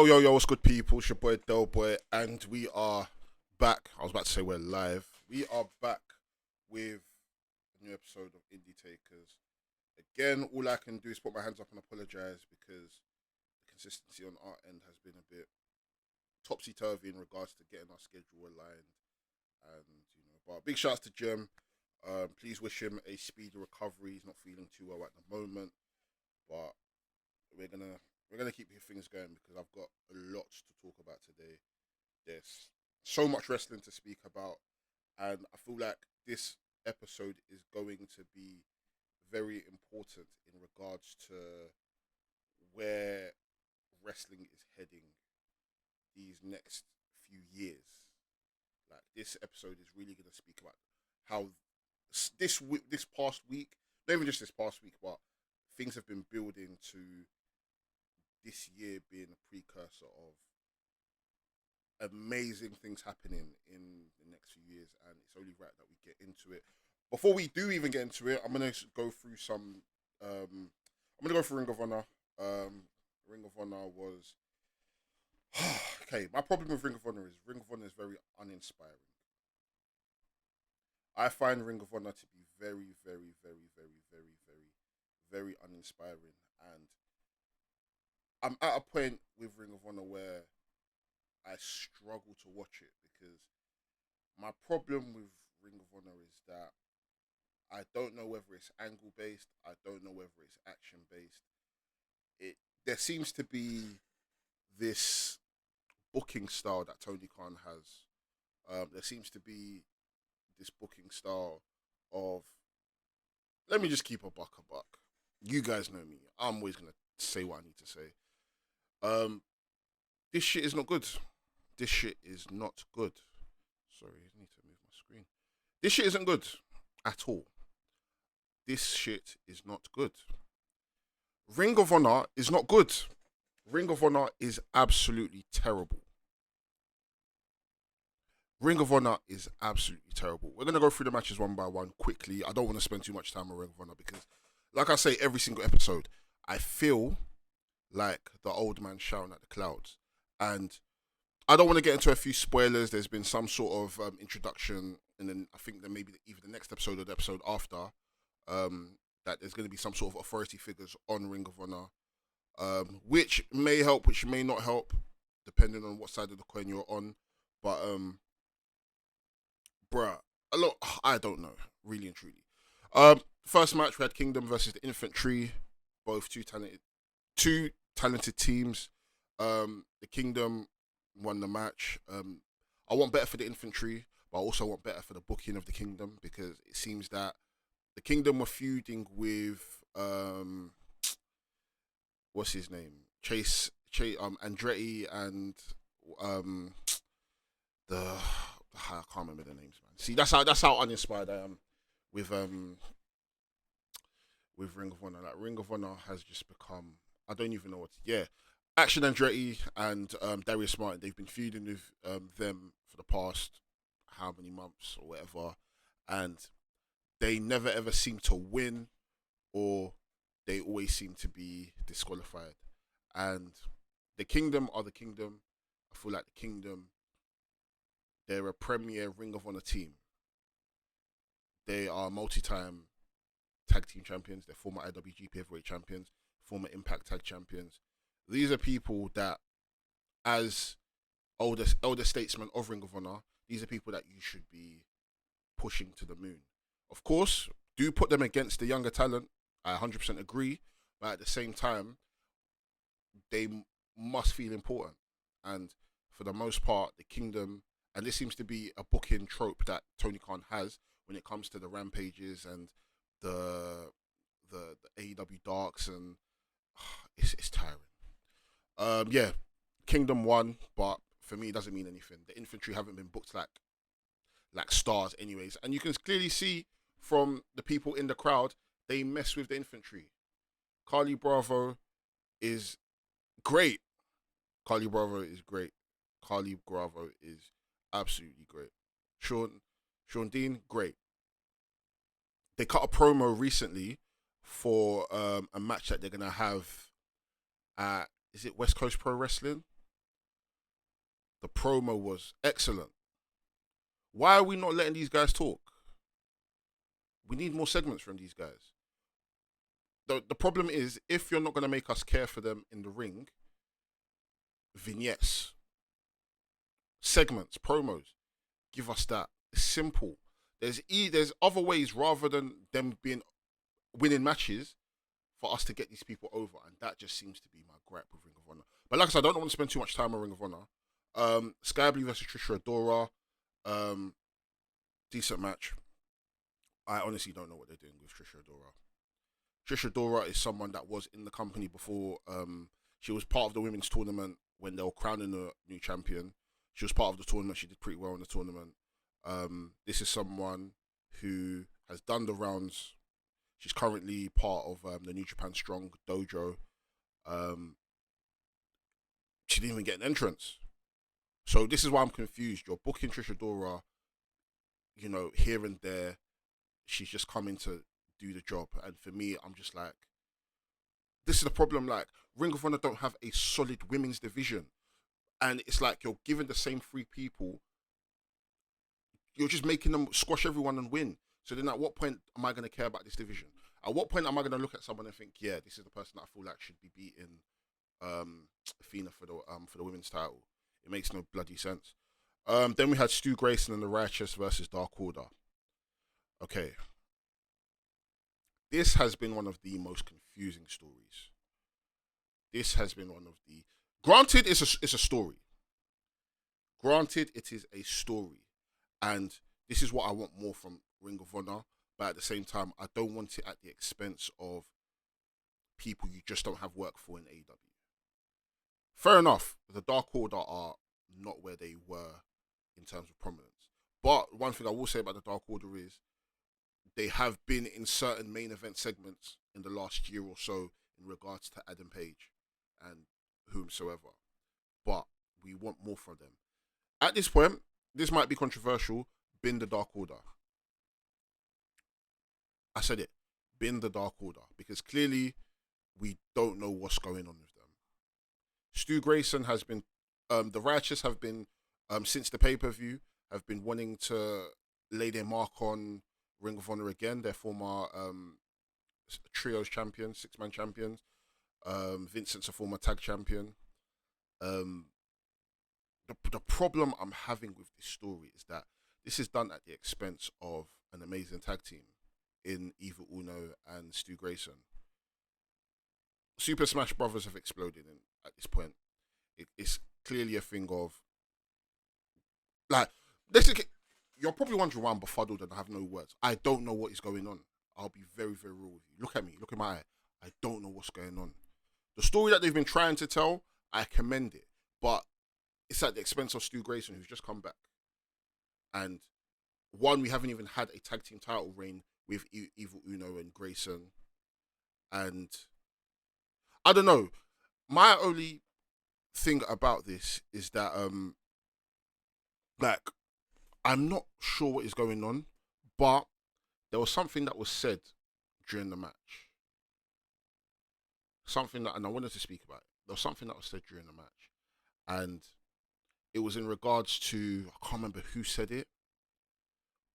Yo, what's good, people? It's your boy Delboy, and we are back. I was about to say we're live. We are back with a new episode of Indy Takers. Again, all I can do is put my hands up and apologise because the consistency on our end has been a bit topsy-turvy in regards to getting our schedule aligned. But big shouts to Jem. Please wish him a speedy recovery. He's not feeling too well at the moment, but we're gonna keep things going because I've got a lot to talk about today. There's so much wrestling to speak about, and I feel like this episode is going to be very important in regards to where wrestling is heading these next few years. Like, this episode is really going to speak about how this past week, not even just this past week, but things have been building to this year being a precursor of amazing things happening in the next few years, and it's only right that we get into it. Before we do even get into it, I'm gonna go through some. I'm gonna go through Ring of Honor. Ring of Honor was okay. My problem with Ring of Honor is very uninspiring. I find Ring of Honor to be very, very, very, very, very, very, very uninspiring, and I'm at a point with Ring of Honor where I struggle to watch it because my problem with Ring of Honor is that I don't know whether it's angle based, I don't know whether it's action based. There seems to be this booking style that Tony Khan has. There seems to be this booking style of, let me just keep a buck. You guys know me. I'm always gonna say what I need to say. This shit is not good. This shit is not good. Sorry, I need to move my screen. This shit isn't good at all. This shit is not good. Ring of Honor is not good. Ring of Honor is absolutely terrible. Ring of Honor is absolutely terrible. We're going to go through the matches one by one quickly. I don't want to spend too much time on Ring of Honor because, like I say every single episode, I feel like the old man shouting at the clouds. And I don't want to get into a few spoilers. There's been some sort of introduction, and then I think that maybe either the next episode or the episode after, that there's going to be some sort of authority figures on Ring of Honor, which may help, which may not help, depending on what side of the coin you're on. But, I don't know, really and truly. First match, we had Kingdom versus the Infantry, both two talented teams. The Kingdom won the match. I want better for the Infantry, but I also want better for the booking of the Kingdom because it seems that the Kingdom were feuding with what's his name, Chase, Andretti, and I can't remember the names, man. See, that's how uninspired I am with Ring of Honor. Like, Ring of Honor has just become, I don't even know what. Yeah, Action Andretti and Darius Martin, they've been feuding with them for the past how many months or whatever, and they never ever seem to win, or they always seem to be disqualified. And the Kingdom are the Kingdom. I feel like the Kingdom, they're a premier Ring of Honor team. They are multi-time tag team champions. They're former IWGP Heavyweight champions, former Impact Tag champions. These are people that, as elder statesmen of Ring of Honor, these are people that you should be pushing to the moon. Of course, do put them against the younger talent. I 100% agree. But at the same time, they must feel important. And for the most part, the Kingdom, and this seems to be a booking trope that Tony Khan has when it comes to the Rampages and the AEW Darks, and it's tiring. Yeah, Kingdom won, but for me, it doesn't mean anything. The Infantry haven't been booked like stars anyways, and you can clearly see from the people in the crowd, they mess with the Infantry. Carly Bravo is great. Carly Bravo is great. Carly Bravo is absolutely great. Sean Dean, great. They cut a promo recently for a match that they're gonna have at, is it West Coast Pro Wrestling? The promo was excellent. Why are we not letting these guys talk? We need more segments from these guys. The problem is, if you're not going to make us care for them in the ring, vignettes, segments, promos, give us that. It's simple. There's other ways rather than them being winning matches for us to get these people over, and that just seems to be my gripe with Ring of Honor. But like I said, I don't want to spend too much time on Ring of Honor. Sky Blue versus Trisha Adora, decent match. I honestly don't know what they're doing with Trisha Adora. Trisha Adora is someone that was in the company before. She was part of the women's tournament when they were crowning a new champion. She was part of the tournament. She did pretty well in the tournament. This is someone who has done the rounds. She's currently part of the New Japan Strong dojo. She didn't even get an entrance. So this is why I'm confused. You're booking Trisha Adora, here and there. She's just coming to do the job. And for me, I'm just like, this is the problem. Like, Ring of Honor don't have a solid women's division. And it's like you're giving the same three people, you're just making them squash everyone and win. So then at what point am I going to care about this division? At what point am I going to look at someone and think, yeah, this is the person that I feel like should be beating Athena for the women's title? It makes no bloody sense. Then we had Stu Grayson and the Righteous versus Dark Order. Okay. This has been one of the most confusing stories. This has been one of the... Granted, it's a story. Granted, it is a story. And this is what I want more from Ring of Honor. But at the same time, I don't want it at the expense of people you just don't have work for in AEW. Fair enough, the Dark Order are not where they were in terms of prominence. But one thing I will say about the Dark Order is they have been in certain main event segments in the last year or so in regards to Adam Page and whomsoever. But we want more from them. At this point, this might be controversial, bin the Dark Order. I said it, bin the Dark Order, because clearly we don't know what's going on with them. Stu Grayson has been, the Righteous have been, since the pay-per-view, have been wanting to lay their mark on Ring of Honor again, their former trios champions, six-man champions. Vincent's a former tag champion. The problem I'm having with this story is that this is done at the expense of an amazing tag team in Evil Uno and Stu Grayson. Super Smash Brothers have exploded at this point. It's clearly a thing of, like, you're probably wondering why I'm befuddled and I have no words. I don't know what is going on. I'll be very, very real with you. Look at me. Look in my eye. I don't know what's going on. The story that they've been trying to tell, I commend it. But it's at the expense of Stu Grayson, who's just come back. And one, we haven't even had a tag team title reign with Evil Uno and Grayson. And I don't know. My only thing about this is that, like, I'm not sure what is going on, but there was something that was said during the match. Something that, and I wanted to speak about it. There was something that was said during the match. And it was in regards to, I can't remember who said it,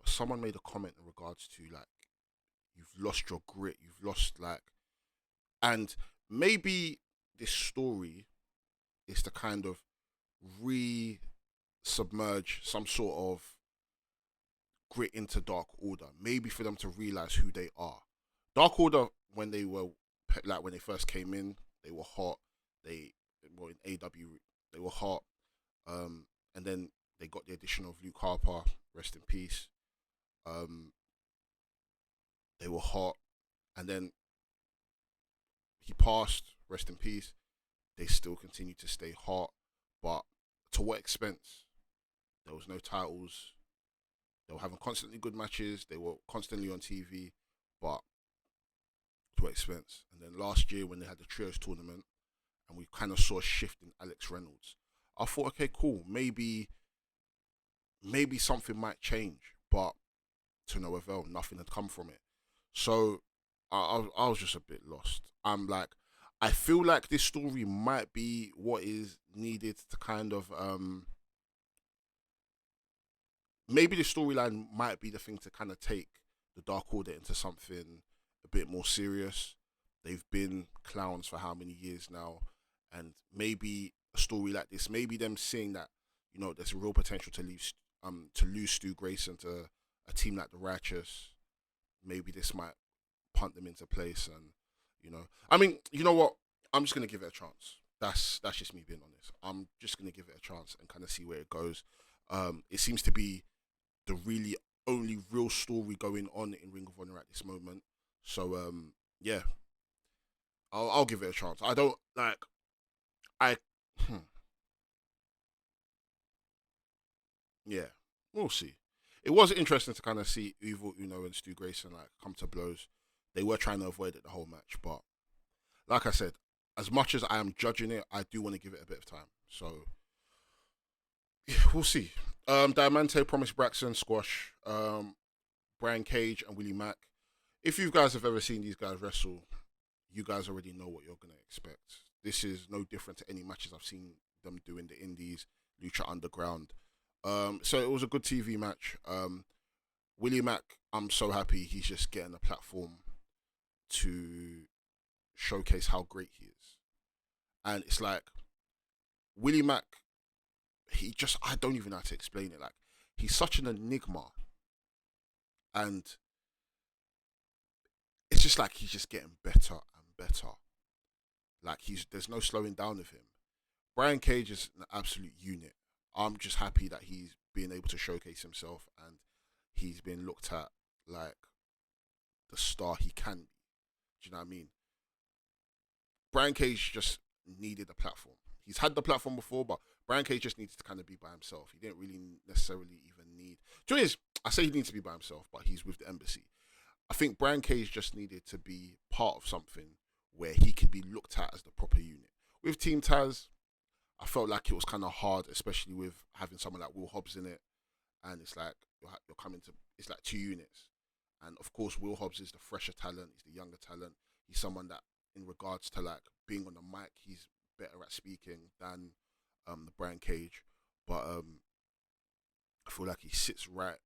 but someone made a comment in regards to, like, you've lost your grit, you've lost, like, and maybe this story is to kind of re-submerge some sort of grit into Dark Order, maybe for them to realize who they are. Dark Order, when they first came in, they were hot. They were in AW, they were hot. And then they got the addition of Luke Harper, rest in peace. They were hot. And then he passed, rest in peace. They still continue to stay hot. But to what expense? There was no titles. They were having constantly good matches. They were constantly on TV. But to what expense? And then last year when they had the trios tournament and we kind of saw a shift in Alex Reynolds, I thought, okay, cool. Maybe something might change. But to no avail, nothing had come from it. So I was just a bit lost. I'm like, I feel like this story might be what is needed to kind of maybe the storyline might be the thing to kind of take the Dark Order into something a bit more serious. They've been clowns for how many years now, and maybe a story like this, maybe them seeing that there's real potential to lose Stu Grayson to a team like the Righteous. Maybe this might punt them into place, and I mean, you know what? I'm just gonna give it a chance. That's just me being honest. I'm just gonna give it a chance and kind of see where it goes. It seems to be the really only real story going on in Ring of Honor at this moment. So yeah, I'll give it a chance. I don't like I yeah, we'll see. It was interesting to kind of see Evil Uno and Stu Grayson like come to blows. They were trying to avoid it the whole match, but like I said, as much as I am judging it, I do want to give it a bit of time. So yeah, we'll see. Diamante promised Braxton squash. Brian Cage and Willie Mack. If you guys have ever seen these guys wrestle, you guys already know what you're gonna expect. This is no different to any matches I've seen them do in the Indies, Lucha Underground. So it was a good TV match. Willie Mack, I'm so happy he's just getting a platform to showcase how great he is. And it's like Willie Mack, I don't even know how to explain it. Like he's such an enigma, and it's just like he's just getting better and better. Like there's no slowing down of him. Brian Cage is an absolute unit. I'm just happy that he's being able to showcase himself and he's been looked at like the star he can be. Do you know what I mean? Brian Cage just needed a platform. He's had the platform before, but Brian Cage just needs to kind of be by himself. He didn't really necessarily even need. Do you know what it is? I say he needs to be by himself, but he's with the embassy. I think Brian Cage just needed to be part of something where he could be looked at as the proper unit. With Team Taz, I felt like it was kind of hard, especially with having someone like Will Hobbs in it, and it's like you're coming to it's like two units, and of course Will Hobbs is the fresher talent, he's the younger talent, he's someone that in regards to like being on the mic, he's better at speaking than the Brian Cage, but I feel like he sits right.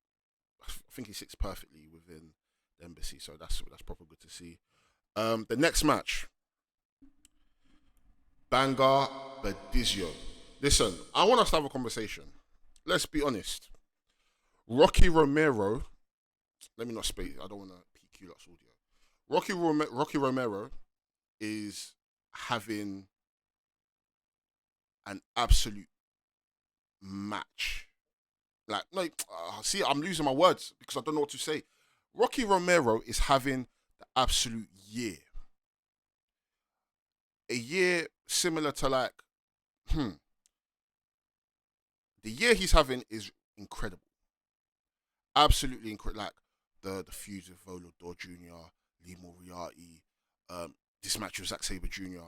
I think he sits perfectly within the embassy, so that's proper good to see. The next match, Banga Badizio. Listen, I want us to have a conversation. Let's be honest. Rocky Romero, let me not speak. I don't want to PQ lots audio. Rocky Romero is having an absolute match. Like, no, see, I'm losing my words because I don't know what to say. Rocky Romero is having the absolute year. A year similar to like, the year he's having is incredible. Absolutely incredible. Like the feuds with Volador Jr., Lee Moriarty, this match with Zack Sabre Jr.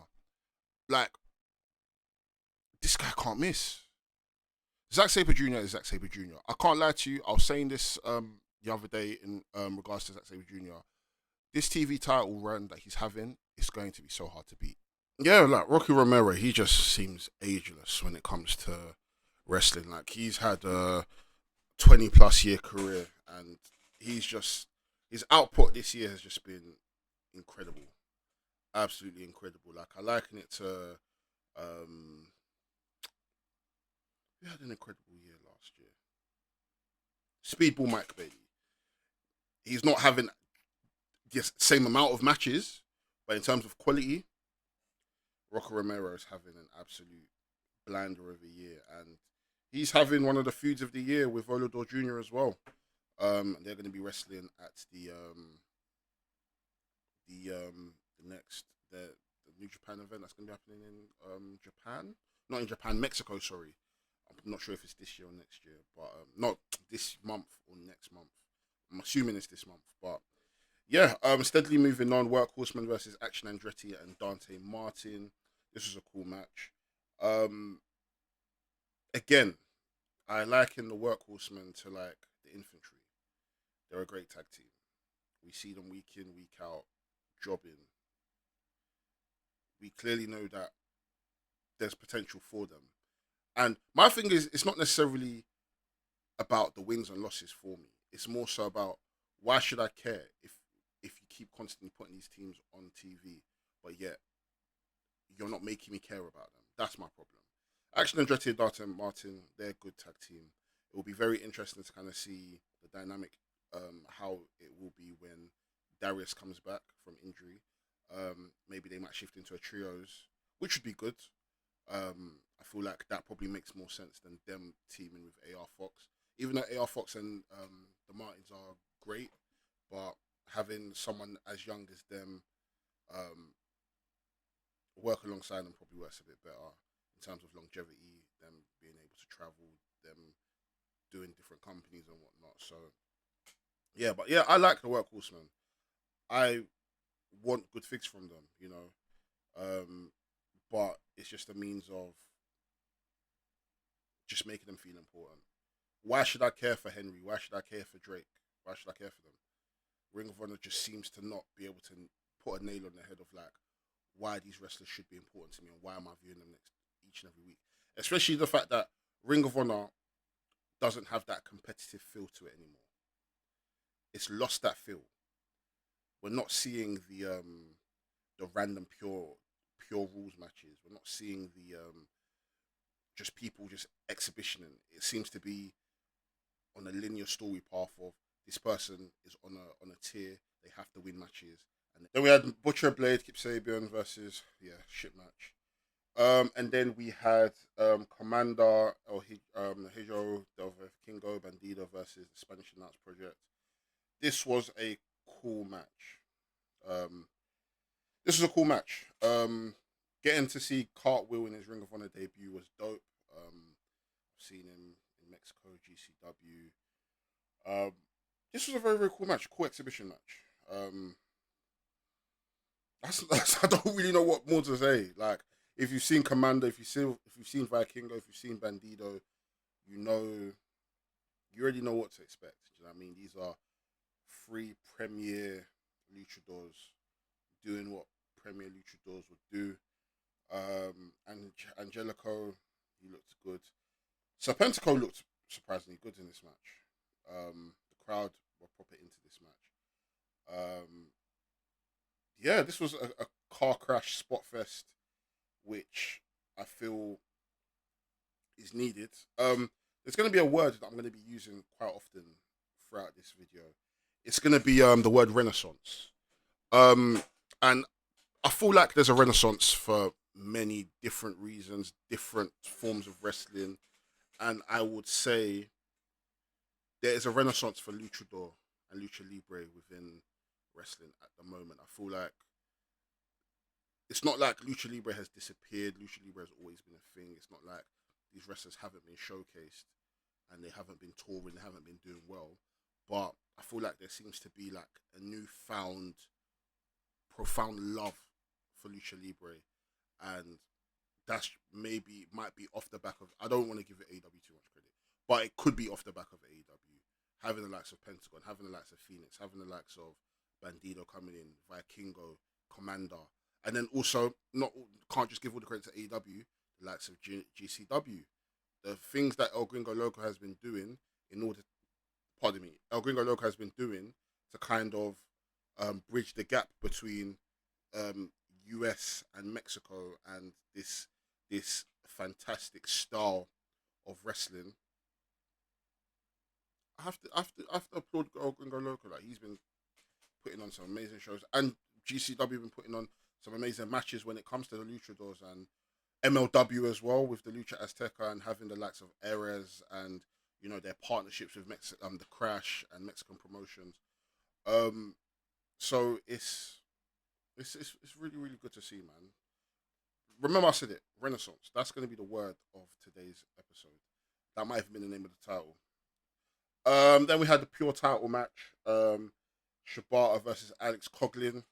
Like, this guy can't miss. Zack Sabre Jr. is Zack Sabre Jr. I can't lie to you. I was saying this the other day in regards to Zack Sabre Jr. This TV title run that he's having is going to be so hard to beat. Yeah, like Rocky Romero, he just seems ageless when it comes to wrestling. Like he's had a 20+ year career, and his output this year has just been incredible, absolutely incredible. Like I liken it to, we had an incredible year last year. Speedball Mike Bailey. He's not having the same amount of matches, but in terms of quality, Rocco Romero is having an absolute blinder of a year, and he's having one of the feuds of the year with Volador Jr. as well. They're going to be wrestling at the next the New Japan event that's going to be happening in Japan, not in Japan, Mexico. Sorry, I'm not sure if it's this year or next year, but not this month or next month. I'm assuming it's this month, but yeah. Steadily moving on. Workhorseman versus Action Andretti and Dante Martin. This was a cool match. Again, I liken the Workhorsemen to like the infantry. They're a great tag team. We see them week in, week out, jobbing. We clearly know that there's potential for them. And my thing is, it's not necessarily about the wins and losses for me. It's more so about why should I care if you keep constantly putting these teams on TV, but yet you're not making me care about them. That's my problem. Action Andretti, Dart and Martin, they're a good tag team. It will be very interesting to kind of see the dynamic, how it will be when Darius comes back from injury. Maybe they might shift into a trios, which would be good. I feel like that probably makes more sense than them teaming with AR Fox. Even though AR Fox and the Martins are great, but having someone as young as them um, work alongside them probably works a bit better in terms of longevity, them being able to travel, them doing different companies and whatnot. So yeah, but yeah, I like the Workhorsemen. I want good things from them, you know. But it's just a means of just making them feel important. Why should I care for Henry? Why should I care for Drake? Why should I care for them? Ring of Honor just seems to not be able to put a nail on the head of like why these wrestlers should be important to me and why am I viewing them next each and every week. Especially the fact that Ring of Honor doesn't have that competitive feel to it anymore. It's lost that feel. We're not seeing the random pure rules matches. We're not seeing the just people just exhibitioning. It seems to be on a linear story path of this person is on a tier. They have to win matches. And then we had Butcher Blade, Kip Sabian versus shit match. And then we had Commander Hijo del Kingo Bandido versus the Spanish Announce Project. This was a cool match. Um, this was a cool match. Getting to see Cartwheel in his Ring of Honor debut was dope. I've seen him in Mexico, GCW. This was a very, very cool match, cool exhibition match. That's I don't really know what more to say. Like, if you've seen Commander, if you've seen Vikingo, if you've seen Bandido, you know, you already know what to expect. Do you know what I mean? These are three premier luchadors doing what premier luchadors would do. And Angelico, he looked good. Serpentico looked surprisingly good in this match. The crowd were proper into this match. Yeah, this was a car crash spot fest, which I feel is needed. There's going to be a word that I'm going to be using quite often throughout this video. It's going to be the word renaissance. And I feel like there's a renaissance for many different reasons, different forms of wrestling, and I would say there is a renaissance for luchador and lucha libre within wrestling at the moment. I feel like it's not like lucha libre has disappeared. Lucha libre has always been a thing. It's not like these wrestlers haven't been showcased and they haven't been touring, they haven't been doing well. But I feel like there seems to be like a newfound, profound love for lucha libre, and that's maybe might be off the back of. I don't want to give it AEW too much credit, but it could be off the back of AEW having the likes of Pentagon, having the likes of Phoenix, having the likes of Bandido coming in, Vikingo, Commander, and then also not can't just give all the credit to AEW, the likes of GCW, the things that El Gringo Loco has been doing in order, pardon me, El Gringo Loco has been doing to kind of bridge the gap between US and Mexico and this fantastic style of wrestling. I have to applaud El Gringo Loco. Like, he's been putting on some amazing shows, and GCW been putting on some amazing matches when it comes to the luchadors, and MLW as well with the Lucha Azteca and having the likes of Erez and their partnerships with the Crash and Mexican promotions. So it's really, really good to see, man. Remember I said it, Renaissance. That's going to be the word of today's episode. That might have been the name of the title. Then we had the pure title match. Shibata versus Alex Coughlin.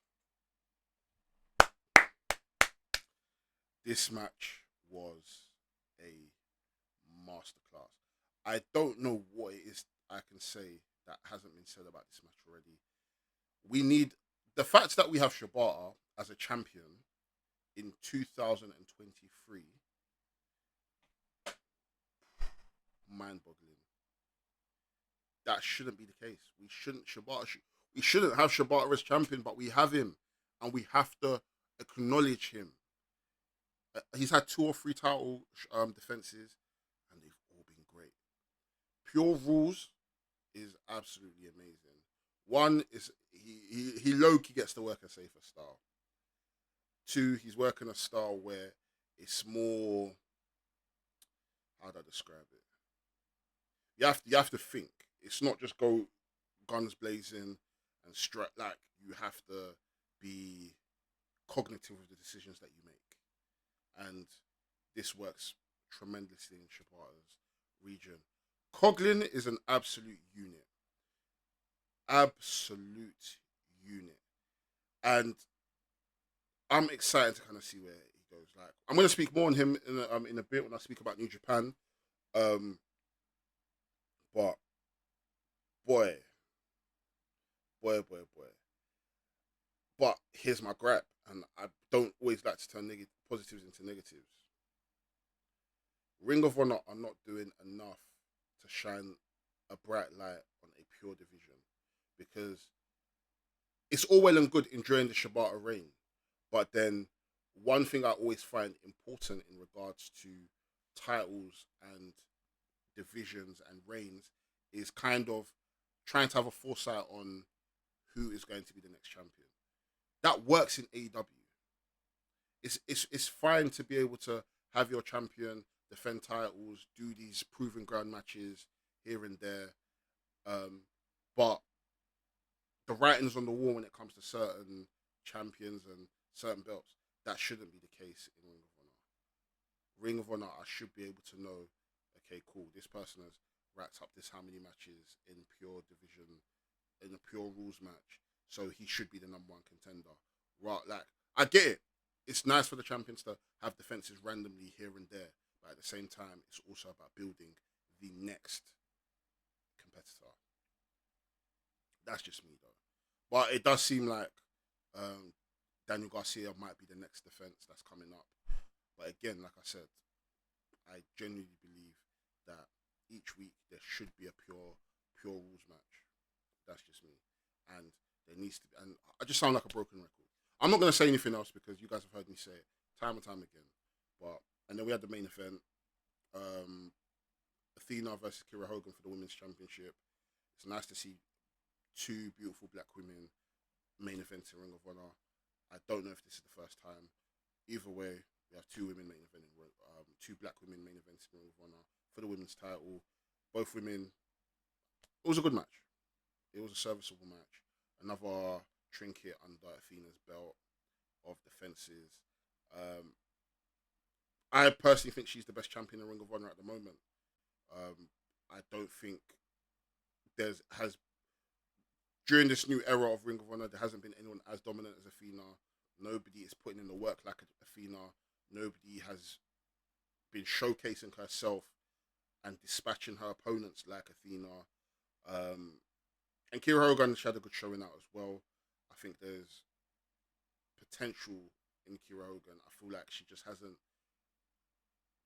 This match was a masterclass. I don't know what it is I can say that hasn't been said about this match already. We need the fact that we have Shibata as a champion in 2023. Mind-boggling. that shouldn't be the case. We shouldn't have Shibata as champion, but we have him, and we have to acknowledge him. He's had 2 or 3 title defenses, and they've all been great. Pure Rules is absolutely amazing. One is he low key gets to work a safer style. 2, he's working a style where it's more, how do I describe it? You have to think. It's not just go guns blazing and strike. Like, you have to be cognitive of the decisions that you make, and this works tremendously in Shibata's region. Coughlin is an absolute unit, and I'm excited to kind of see where he goes. Like, I'm going to speak more on him in a bit when I speak about New Japan. Um, but boy, boy. But here's my gripe, and I don't always like to turn positives into negatives. Ring of Honor are not doing enough to shine a bright light on a pure division, because it's all well and good enjoying the Shibata reign, but then one thing I always find important in regards to titles and divisions and reigns is kind of trying to have a foresight on who is going to be the next champion. That works in AEW. It's fine to be able to have your champion defend titles, do these proven ground matches here and there, but the writing's on the wall when it comes to certain champions and certain belts. That shouldn't be the case in Ring of Honor. Ring of Honor, I should be able to know, okay, cool, this person has racked up this how many matches in pure division, in a pure rules match, so he should be the #1 contender. Right, like, I get it. It's nice for the champions to have defenses randomly here and there, but at the same time, it's also about building the next competitor. That's just me, though. But it does seem like Daniel Garcia might be the next defense that's coming up. But again, like I said, I genuinely believe that each week there should be a pure rules match. That's just me. And there needs to be, and I just sound like a broken record. I'm not going to say anything else because you guys have heard me say it time and time again. And then we had the main event, Athena versus Kira Hogan for the Women's Championship. It's nice to see 2 beautiful black women main events in Ring of Honor. I don't know if this is the first time. Either way, we have 2 women main eventing, 2 black women main events in Ring of Honor for the women's title. Both women. It was a good match. It was a serviceable match. Another trinket under Athena's belt of defenses. I personally think she's the best champion in Ring of Honor at the moment. I don't think during this new era of Ring of Honor, there hasn't been anyone as dominant as Athena. Nobody is putting in the work like Athena. Nobody has been showcasing herself and dispatching her opponents like Athena. And Kira Hogan, she had a good showing out as well. I think there's potential in Kira Hogan. I feel like she just hasn't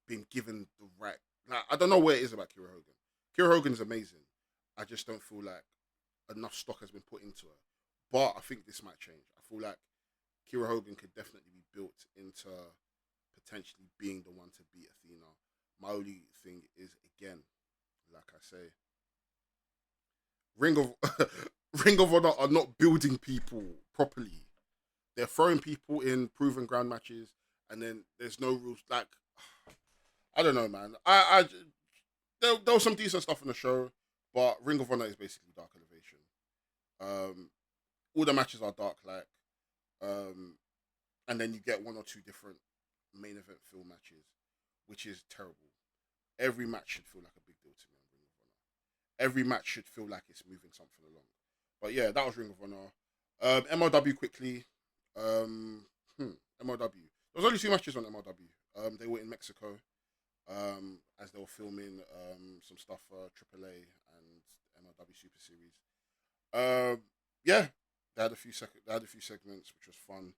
been given the right. Like, I don't know what it is about Kira Hogan. Kira Hogan is amazing. I just don't feel like enough stock has been put into her. But I think this might change. I feel like Kira Hogan could definitely be built into potentially being the one to beat Athena. My only thing is, again, like I say, Ring of Honor are not building people properly. They're throwing people in proven ground matches, and then there's no rules. Like, I don't know, man. There was some decent stuff in the show, but Ring of Honor is basically Dark Elevation. All the matches are dark, like, and then you get 1 or 2 different main event feel matches, which is terrible. Every match should feel like a big deal to me on Ring of Honor. Every match should feel like it's moving something along. But yeah, that was Ring of Honor. MLW quickly. MLW. There was only 2 matches on MLW. They were in Mexico, as they were filming some stuff for AAA and MLW Super Series. Yeah, they had a few segments, which was fun.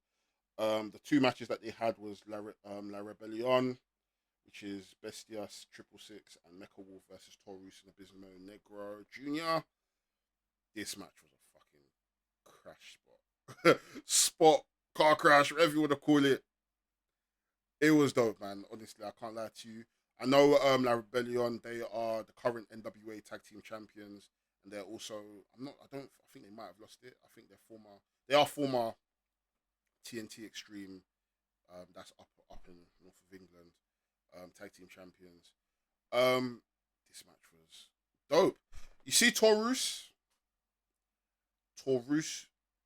The 2 matches that they had was La Rebellion, which is Bestias 666 and Mecha Wolf versus Taurus and Abismo Negro Jr. This match was a fucking crash spot. Spot, car crash, whatever you want to call it. It was dope, man. Honestly, I can't lie to you. I know La Rebellion, they are the current NWA tag team champions, and they're also I think they might have lost it. I think they are former TNT Extreme, that's up in north of England, tag team champions. This match was dope. You see Taurus,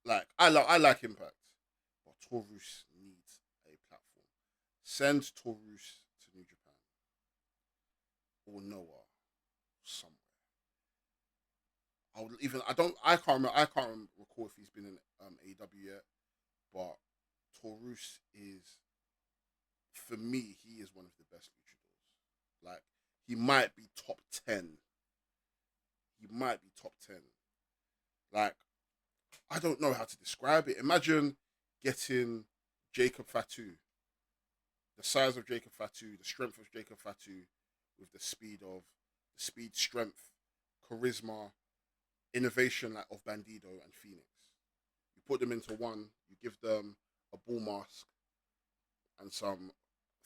like I like Impact, but Taurus needs a platform. Send Taurus to New Japan or Noah somewhere. I can't recall if he's been in AEW yet, but Taurus is, for me, he is one of the best luchadors. Like, he might be top 10. He might be top 10. Like, I don't know how to describe it. Imagine getting Jacob Fatu, the size of Jacob Fatu, the strength of Jacob Fatu, with the speed, strength, charisma, innovation like of Bandido and Phoenix. You put them into one, you give them a bull mask and some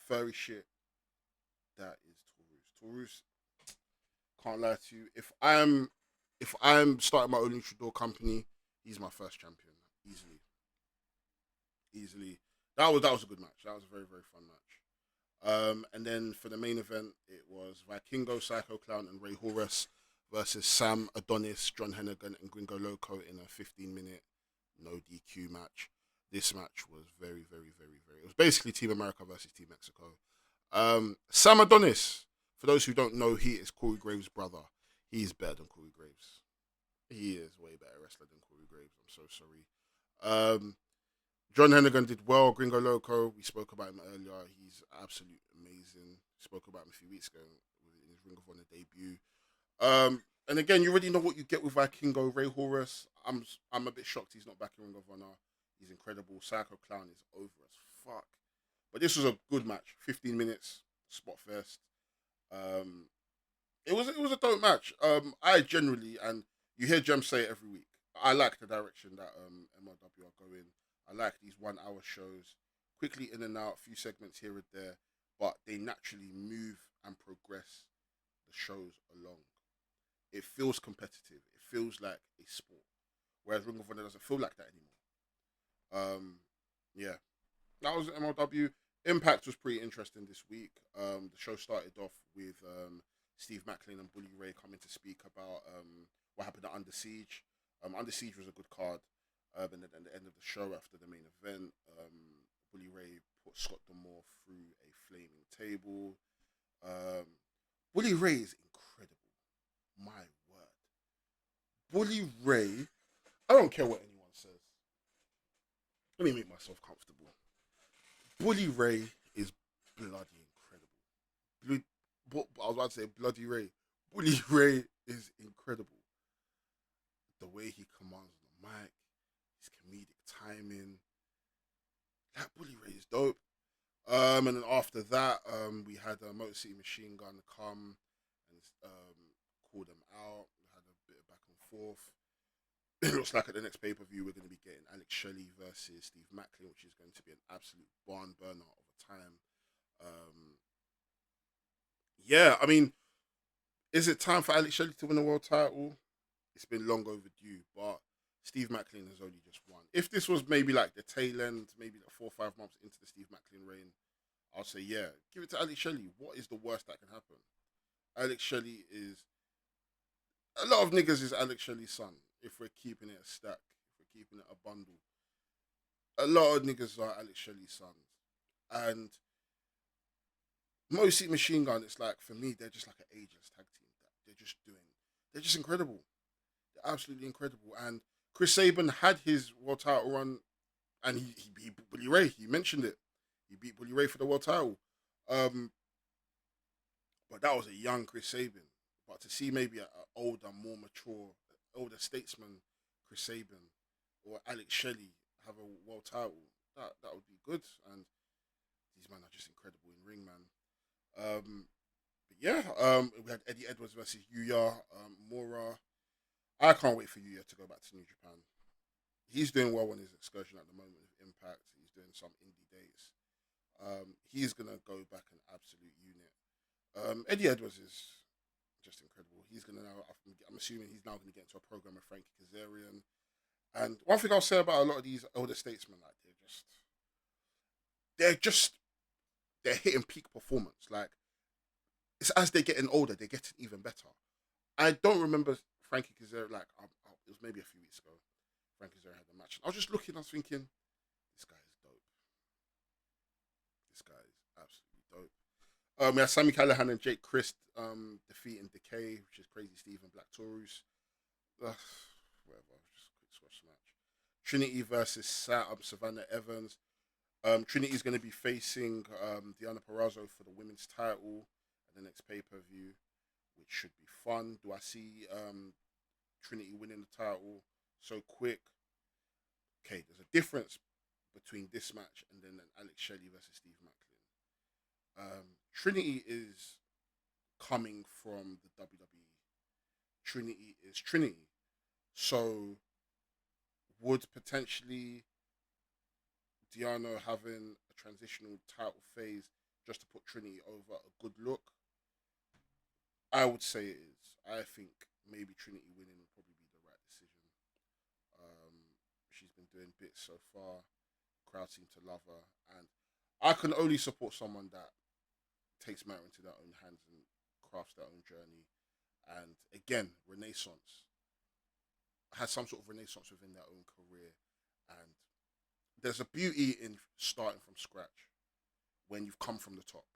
furry shit. That is Taurus. Can't lie to you. If I'm starting my own luchador company, he's my first champion. Easily. That was a good match. That was a very, very fun match. And then for the main event, it was Vikingo, Psycho Clown, and Ray Horus versus Sam Adonis, John Hennigan, and Gringo Loco in a 15-minute no DQ match. This match was very, very, very, very. It was basically Team America versus Team Mexico. Sam Adonis, for those who don't know, he is Corey Graves' brother. He's better than Corey Graves. He is way better wrestler than Corey Graves. I'm so sorry. John Hennigan did well. Gringo Loco, we spoke about him earlier. He's absolutely amazing. Spoke about him a few weeks ago in his Ring of Honor debut. And again, you already know what you get with Vikingo. Ray Horus, I'm a bit shocked he's not back in Ring of Honor. He's incredible. Psycho Clown is over as fuck. But this was a good match. 15 minutes, spot fest. It was a dope match. I generally, and you hear Jem say it every week, I like the direction that MLW are going. I like these 1 hour shows. Quickly in and out, a few segments here and there, but they naturally move and progress the shows along. It feels competitive. It feels like a sport. Whereas Ring of Honor doesn't feel like that anymore. Yeah. That was MLW. Impact was pretty interesting this week. The show started off with Steve Macklin and Bully Ray coming to speak about what happened at Under Siege. Under Siege was a good card. And then at the end of the show, after the main event, Bully Ray put Scott D'Amore through a flaming table. Bully Ray is incredible. My word. Bully Ray, I don't care what anyone says. Let me make myself comfortable. Bully Ray is bloody incredible. I was about to say Bloody Ray. Bully Ray is incredible. The way he commands the mic, his comedic timing. That Bully Ray is dope. And then after that, we had a Motor City Machine Gun come and call them out. We had a bit of back and forth. It looks like at the next pay-per-view we're going to be getting Alex Shelley versus Steve Macklin, which is going to be an absolute barn burner of a time. Yeah, I mean, is it time for Alex Shelley to win a world title? It's been long overdue, but Steve Macklin has only just won. If this was maybe like the tail end, maybe like 4 or 5 months into the Steve Macklin reign, I'll say, yeah, give it to Alex Shelley. What is the worst that can happen? Alex Shelley is... A lot of niggas is Alex Shelley's son, if we're keeping it a stack, if we're keeping it a bundle. A lot of niggas are Alex Shelley's sons. And Motor City Machine Gun, it's like, for me, they're just like an ageless tag team. They're just incredible. They're absolutely incredible. And Chris Sabin had his world title run, and he beat Bully Ray. He mentioned it. He beat Bully Ray for the world title. But that was a young Chris Sabin. But to see maybe an older, more mature, older statesman Chris Sabin or Alex Shelley have a world title, that would be good. And these men are just incredible in ring, man. But yeah, we had Eddie Edwards versus Yuya Mura. I can't wait for Yuya to go back to New Japan. He's doing well on his excursion at the moment with Impact. He's doing some indie dates. He's gonna go back an absolute unit. Eddie Edwards is just incredible. He's gonna now. I'm assuming he's now gonna get into a program with Frankie Kazarian. And one thing I'll say about a lot of these older statesmen, like they're just they're hitting peak performance. Like it's as they're getting older, they're getting even better. I don't remember Frankie Kazarian. Like it was maybe a few weeks ago. Frankie Kazarian had the match. I was just looking. I was thinking, this guy is dope. This guy is absolutely dope. We had Sammy Callahan and Jake Christ defeating Decay, which is Crazy Steve and Black Taurus. Whatever, just a quick squash match. Trinity versus Savannah Evans. Trinity is going to be facing Diana Perrazzo for the women's title at the next pay per view, which should be fun. Do I see Trinity winning the title so quick? Okay, there's a difference between this match and then an Alex Shelley versus Steve Macklin. Trinity is coming from the WWE. Trinity is Trinity. So would potentially Diana having a transitional title phase just to put Trinity over a good look? I would say it is. I think maybe Trinity winning would probably be the right decision. She's been doing bits so far. Crowd seem to love her, and I can only support someone that takes matter into their own hands and crafts their own journey. And again, renaissance has some sort of renaissance within their own career, and there's a beauty in starting from scratch when you've come from the top.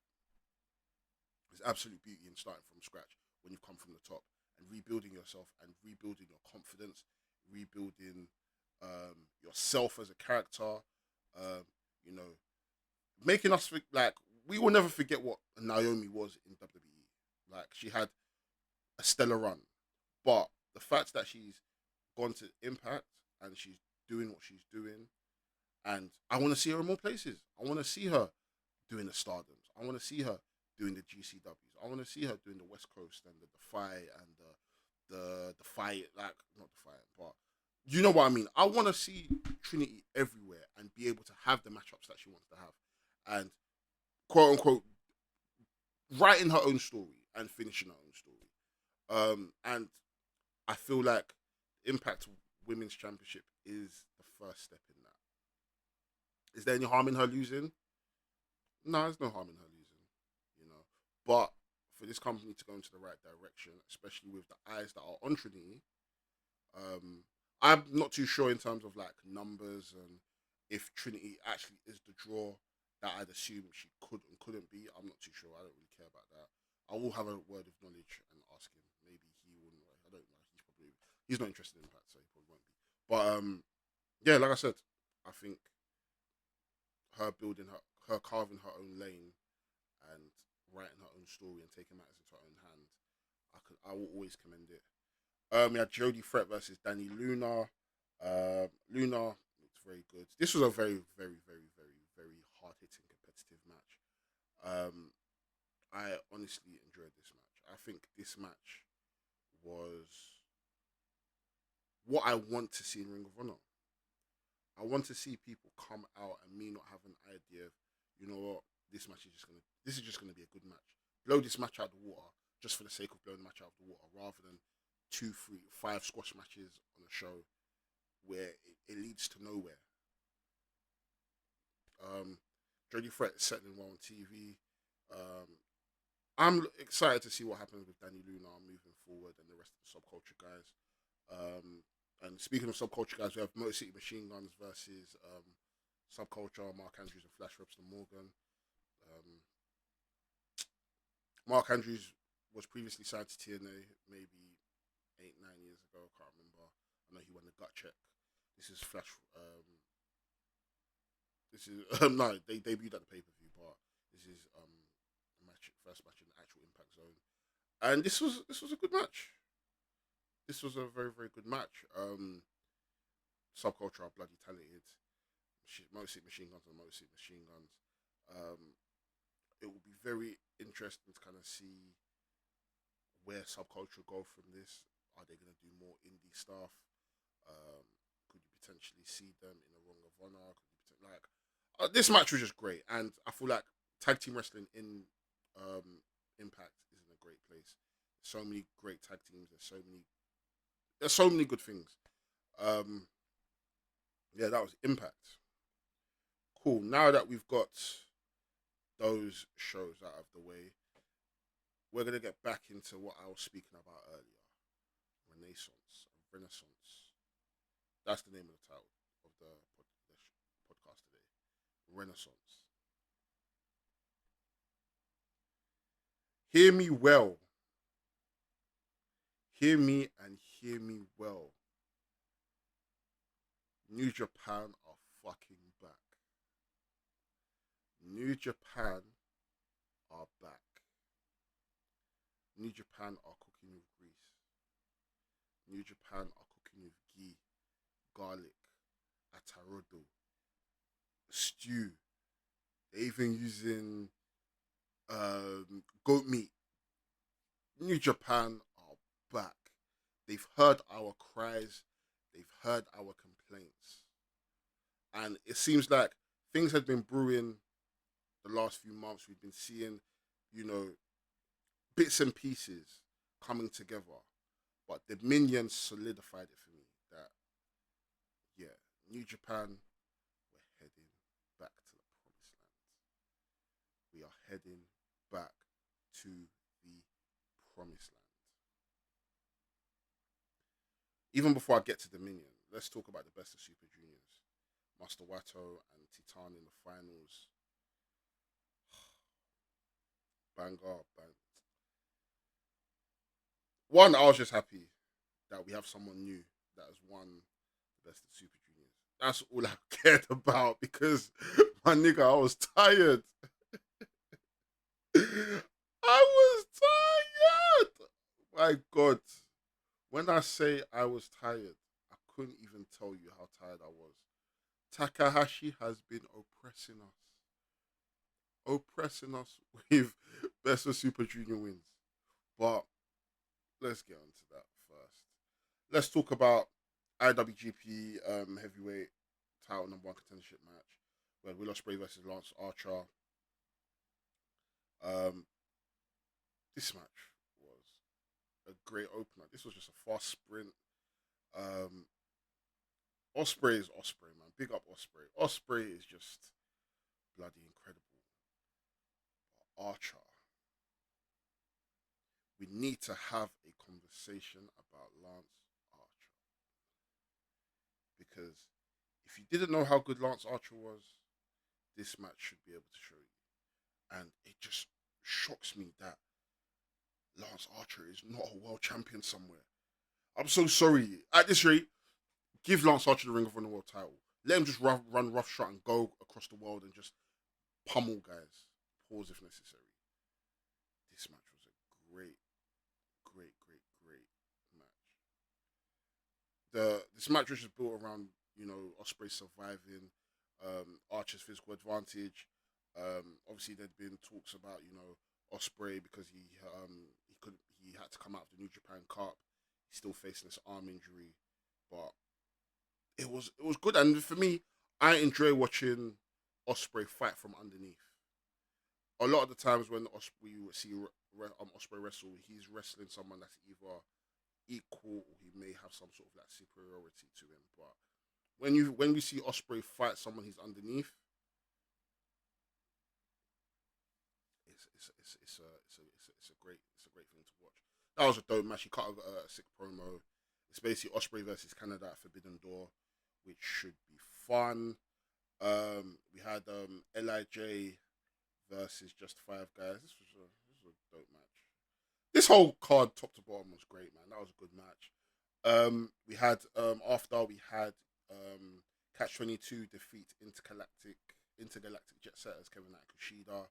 There's absolute beauty in starting from scratch when you've come from the top and rebuilding yourself and rebuilding your confidence, rebuilding yourself as a character. You know, making us like we will never forget what Naomi was in WWE. Like she had a stellar run, but the fact that she's gone to Impact and she's doing what she's doing, and I want to see her in more places. I want to see her doing the Stardoms. I want to see her doing the GCWs. I want to see her doing the West Coast and the Defy and the fight, like not the fight, but you know what I mean. I want to see Trinity everywhere and be able to have the matchups that she wants to have, and quote unquote writing her own story and finishing her own story. And I feel like Impact Women's Championship is the first step in that. Is there any harm in her losing? No, there's no harm in her losing, you know. But for this company to go into the right direction, especially with the eyes that are on Trinity, I'm not too sure in terms of like numbers and if Trinity actually is the draw that I'd assume she could and couldn't be. I'm not too sure. I don't really care about that. I will have a word of knowledge and ask him. Maybe he wouldn't. I don't know. He's not interested in Impact, so he probably won't be. But yeah, like I said, I think her building her carving her own lane and writing her own story and taking matters into her own hands, I will always commend it. We had Jodie Fret versus Danny Luna. Luna looked very good. This was a very, very, very, very, very hard hitting competitive match. I honestly enjoyed this match. I think this match was what I want to see in Ring of Honor. I want to see people come out and me not have an idea of, you know what, this is just gonna be a good match. Blow this match out of the water just for the sake of blowing the match out of the water, rather than 2, 3, 5 squash matches on a show where it leads to nowhere. Jodie Fret is settling well on TV. I'm excited to see what happens with Danny Luna moving forward and the rest of the subculture guys. And speaking of subculture guys, we have Motor City Machine Guns versus Subculture, Mark Andrews and Flash Robson Morgan. Mark Andrews was previously signed to TNA maybe 8-9 years ago. I can't remember. I know he won the gut check. This is Flash. This is no, they debuted at the pay per view, but this is first match in the actual Impact Zone, and this was a good match. This was a very, very good match. Subculture are bloody talented. Motor City Machine Guns and Motor City Machine Guns. It will be very interesting to kind of see where subculture go from this. Are they going to do more indie stuff? Um, could you potentially see them in a Ring of Honor? This match was just great, and I feel like tag team wrestling in Impact is in a great place. So many great tag teams. There's so many good things. Um, yeah, that was Impact. Cool. Now that we've got those shows out of the way, we're gonna get back into what I was speaking about earlier. Renaissance. That's the name of the title of the podcast today. Renaissance. Hear me well. Hear me and hear me well. New Japan are fucking back. New Japan are back. New Japan are cooking with grease. New Japan are cooking with ghee, garlic, atarodo, stew. They're even using goat meat. New Japan are back. They've heard our cries. They've heard our complaints. And it seems like things had been brewing the last few months. We've been seeing, you know, bits and pieces coming together. But Dominion solidified it for me that, yeah, New Japan, we're heading back to the promised land. We are heading back to the promised land. Even before I get to Dominion, let's talk about the best of Super Juniors. Master Wato and Titan in the finals. Banger. One, I was just happy that we have someone new that has won the best of Super Juniors. That's all I cared about because, my nigga, I was tired. I was tired. My God. When I say I was tired, I couldn't even tell you how tired I was. Takahashi has been oppressing us with best of Super Junior wins. But let's get on to that first. Let's talk about IWGP heavyweight title number one contendership match. We had Will Ospreay versus Lance Archer. This match was a great opener. This was just a fast sprint. Ospreay is Ospreay, man. Big up Ospreay. Ospreay is just bloody incredible. Archer. We need to have a conversation about Lance Archer. Because if you didn't know how good Lance Archer was, this match should be able to show you. And it just shocks me that Lance Archer is not a world champion somewhere. I'm so sorry. At this rate, give Lance Archer the Ring of Honor World title. Let him just run roughshod and go across the world and just pummel guys. Pause if necessary. This match was a great match. This match was just built around, Ospreay surviving, Archer's physical advantage. Obviously there'd been talks about, Ospreay because he had to come out of the New Japan Cup. He's still facing this arm injury, but it was good. And for me, I enjoy watching Ospreay fight from underneath. A lot of the times when we see Ospreay wrestle, he's wrestling someone that's either equal or he may have some sort of like superiority to him. But when we see Ospreay fight someone he's underneath, it's a great thing to watch. That was a dope match. He cut a sick promo. It's basically Ospreay versus Canada at Forbidden Door, which should be fun. We had LIJ versus Just Five Guys. This was a dope match. This whole card, top to bottom, was great, man. That was a good match. We had after we had Catch 22 defeat Intergalactic Jet Setters Kevin Knight and Kushida.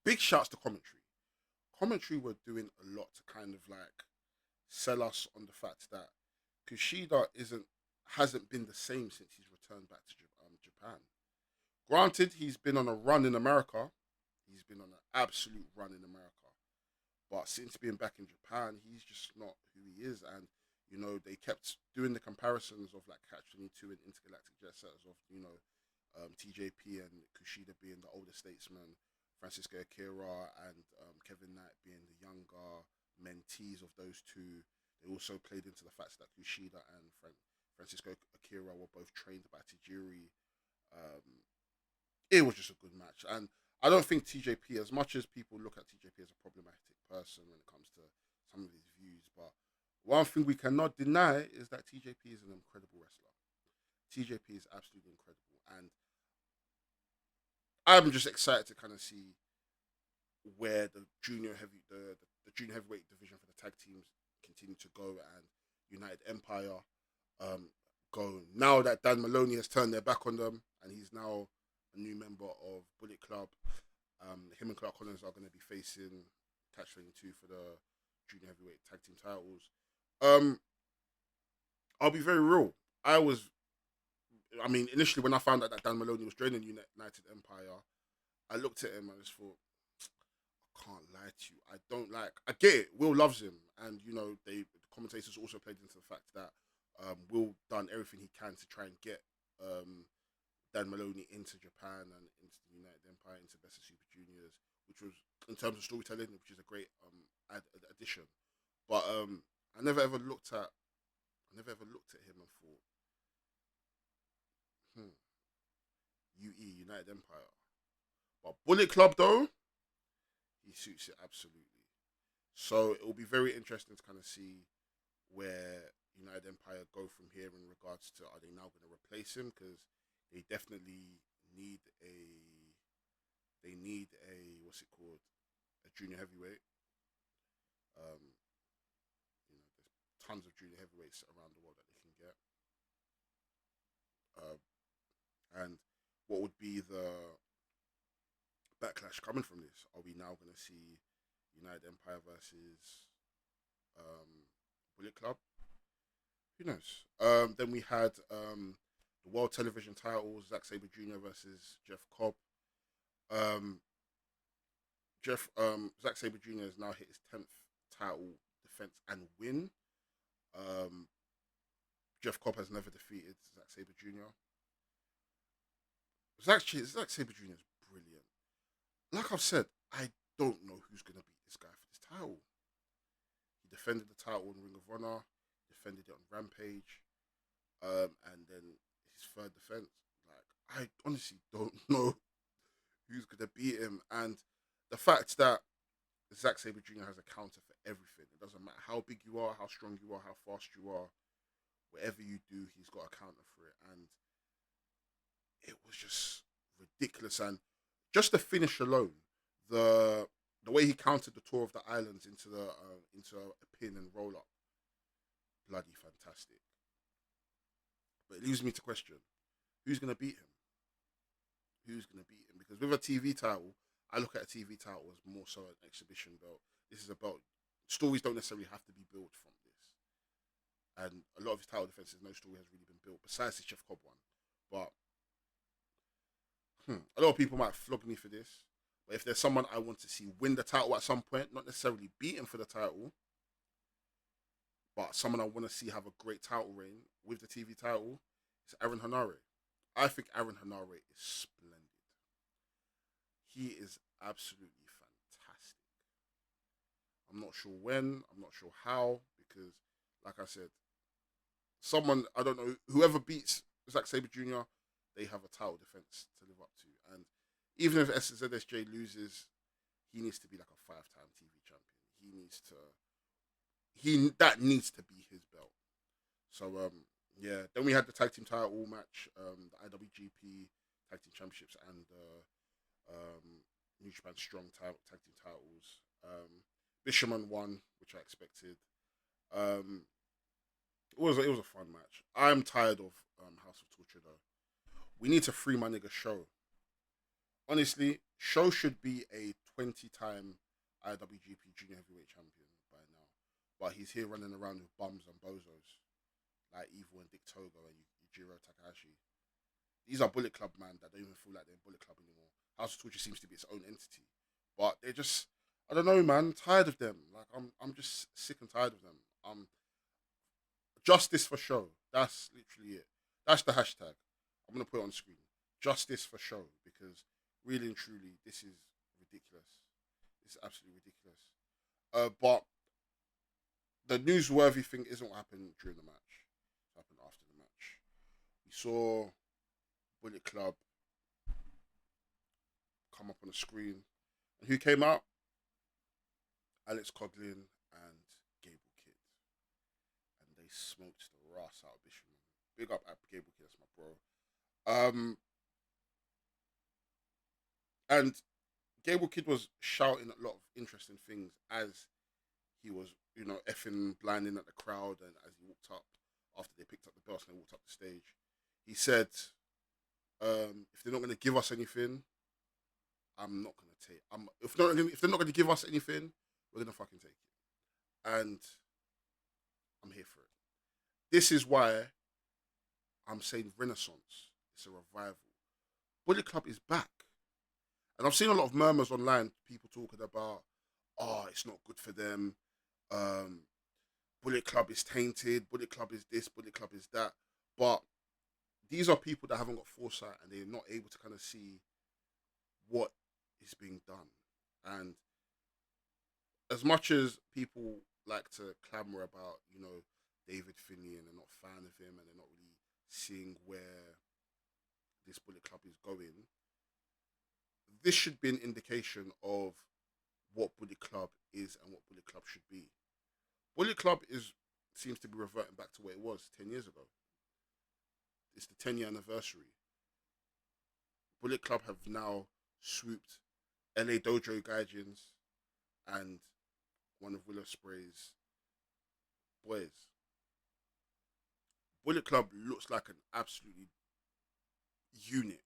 Big shouts to commentary. Commentary were doing a lot to kind of like sell us on the fact that Kushida hasn't been the same since he's returned back to Japan. Granted, he's been on a run in America. he's been on an absolute run in America. But since being back in Japan, he's just not who he is. And, you know, they kept doing the comparisons of like Catch 22 and Intergalactic Jet Setters of, you know, TJP and Kushida being the older statesman, Francisco Akira and Kevin Knight being the younger mentees of those two. They also played into the fact that Kushida and Francisco Akira were both trained by Tajiri. It was just a good match. And I don't think TJP, as much as people look at TJP as a problematic person when it comes to some of his views, but one thing we cannot deny is that TJP is an incredible wrestler. TJP is absolutely incredible. And I'm just excited to kind of see where the junior heavyweight division for the tag teams continue to go, and United Empire go now that Dan Maloney has turned their back on them and he's now a new member of Bullet Club. Him and Clark Collins are going to be facing Catch 22 for the junior heavyweight tag team titles. I'll be very real. Initially when I found out that Dan Maloney was joining United Empire, I looked at him and I just thought, I can't lie to you. I get it. Will loves him, and you know the commentators also played into the fact that Will done everything he can to try and get Dan Maloney into Japan and into the United Empire, into Best of Super Juniors, which was in terms of storytelling, which is a great addition. But I never ever looked at him and thought, United Empire. But Bullet Club though, he suits it absolutely. So it will be very interesting to kind of see where United Empire go from here in regards to, are they now going to replace him? Because they definitely need a a junior heavyweight. There's tons of junior heavyweights around the world that they can get. And what would be the backlash coming from this? Are we now going to see United Empire versus Bullet Club? Who knows? Then we had the World Television titles, Zack Sabre Jr. versus Jeff Cobb. Zack Sabre Jr. has now hit his 10th title defense and win. Jeff Cobb has never defeated Zack Sabre Jr. Zack Sabre Jr. is brilliant. Like I've said, I don't know who's going to beat this guy for this title. He defended the title in Ring of Honor, defended it on Rampage, and then his third defense. Like, I honestly don't know who's going to beat him. And the fact that Zack Sabre Jr. has a counter for everything. It doesn't matter how big you are, how strong you are, how fast you are. Whatever you do, he's got a counter for it. And it was just ridiculous. And just the finish alone, the way he countered the Tour of the Islands into a pin and roll up, bloody fantastic. But it leaves me to question, who's going to beat him? Who's going to beat him? Because with a TV title, I look at a TV title as more so an exhibition belt. This is about, stories don't necessarily have to be built from this. And a lot of his title defenses, no story has really been built, besides the Jeff Cobb one. But a lot of people might flog me for this. But if there's someone I want to see win the title at some point, not necessarily beat him for the title, but someone I want to see have a great title reign with the TV title, it's Aaron Hanare. I think Aaron Hanare is splendid. He is absolutely fantastic. I'm not sure when, I'm not sure how, because, like I said, I don't know, whoever beats Zack Sabre Jr., they have a title defense to live up to. And even if ZSJ loses, he needs to be like a 5-time TV champion. That needs to be his belt. So, yeah. Then we had the tag team title match, the IWGP Tag Team Championships and New Japan Strong tag team titles. Bishamon won, which I expected. It was a fun match. I'm tired of House of Torture though. We need to free my nigga Show. Honestly, Show should be a 20-time IWGP Junior Heavyweight Champion by now. But he's here running around with bums and bozos like Evil and Dick Togo and Yujiro Takahashi. These are Bullet Club, man, that don't even feel like they're in Bullet Club anymore. House of Torture seems to be its own entity. But they're just, I don't know, man. Tired of them. Like I'm just sick and tired of them. Justice for show. That's literally it. That's the hashtag. I'm gonna put it on screen. Justice for show, because really and truly, this is ridiculous. It's absolutely ridiculous. But the newsworthy thing isn't what happened during the match. It happened after the match. We saw Bullet Club come up on the screen, and who came out? Alex Coughlin and Gabriel Kidd, and they smoked the Ross out of Bishop. Big up at Gabriel Kidd, that's my bro. And Gabriel Kidd was shouting a lot of interesting things as he was, effing blinding at the crowd, and as he walked up after they picked up the belts and they walked up the stage. He said, if they're not going to give us anything, I'm not going to take. If they're not going to give us anything, we're going to fucking take it. And I'm here for it. This is why I'm saying Renaissance. It's a revival. Bullet Club is back. And I've seen a lot of murmurs online, people talking about, oh, it's not good for them. Bullet Club is tainted. Bullet Club is this. Bullet Club is that. But these are people that haven't got foresight, and they're not able to kind of see what is being done. And as much as people like to clamour about, David Finlay, and they're not a fan of him, and they're not really seeing where this Bullet Club is going, this should be an indication of what Bullet Club is and what Bullet Club should be. Bullet Club seems to be reverting back to what it was 10 years ago. It's the 10-year anniversary. Bullet Club have now swooped LA Dojo Gaijins and one of Willow Spray's boys. Bullet Club looks like an absolutely unit.